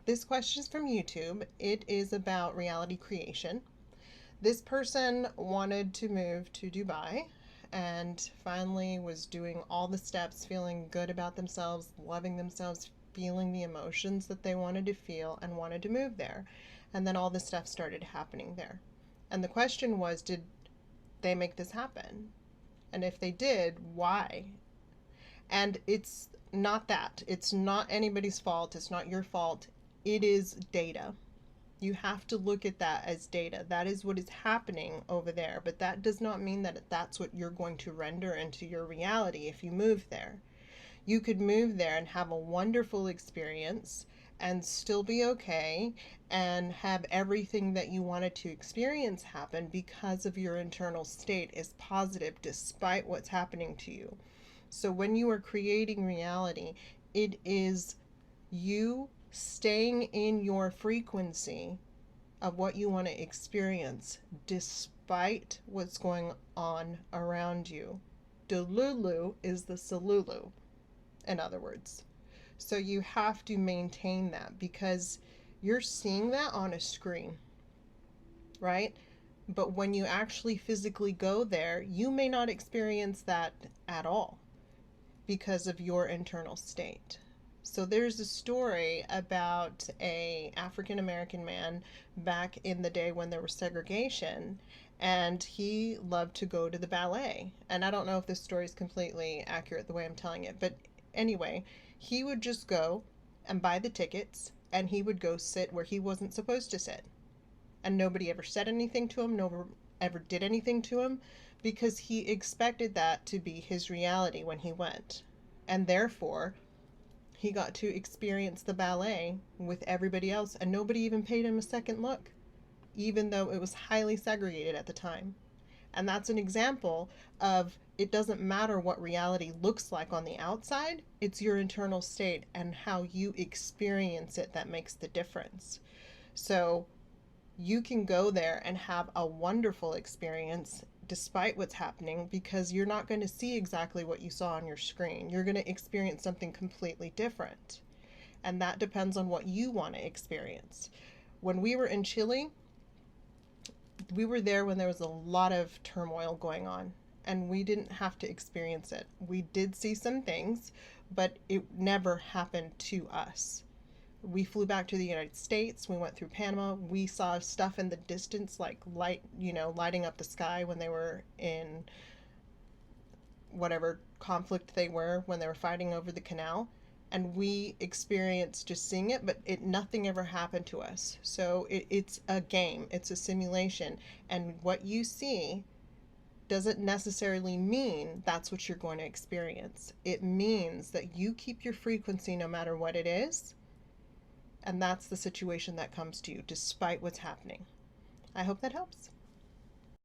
This question is from YouTube. It is about reality creation. This person wanted to move to Dubai and finally was doing all the steps, feeling good about themselves, loving themselves, feeling the emotions that they wanted to feel, and wanted to move there. And then all this stuff started happening there. And the question was, did they make this happen? And if they did, why? And it's not that. It's not anybody's fault. It's not your fault. It is data. You have to look at that as data. That is what is happening over there. But that does not mean that that's what you're going to render into your reality if you move there. You could move there and have a wonderful experience and still be okay and have everything that you wanted to experience happen because of your internal state is positive despite what's happening to you. So when you are creating reality, it is you staying in your frequency of what you want to experience despite what's going on around you. Delulu is the Salulu, in other words. So you have to maintain that because you're seeing that on a screen, right? But when you actually physically go there, you may not experience that at all because of your internal state. So there's a story about a African American man back in the day when there was segregation, and he loved to go to the ballet. And I don't know if this story is completely accurate the way I'm telling it, but anyway, he would just go and buy the tickets and he would go sit where he wasn't supposed to sit. And nobody ever said anything to him, nobody ever did anything to him because he expected that to be his reality when he went. And therefore, he got to experience the ballet with everybody else, and nobody even paid him a second look, even though it was highly segregated at the time. And that's an example of it doesn't matter what reality looks like on the outside, it's your internal state and how you experience it that makes the difference. So you can go there and have a wonderful experience despite what's happening because you're not going to see exactly what you saw on your screen. You're going to experience something completely different. And that depends on what you want to experience. When we were in Chile, we were there when there was a lot of turmoil going on, and we didn't have to experience it. We did see some things, but it never happened to us. We flew back to the United States. We went through Panama. We saw stuff in the distance, like lighting up the sky when they were in whatever conflict they were when they were fighting over the canal. And we experienced just seeing it, but nothing ever happened to us. So it's a game. It's a simulation. And what you see doesn't necessarily mean that's what you're going to experience. It means that you keep your frequency no matter what it is. And that's the situation that comes to you despite what's happening. I hope that helps.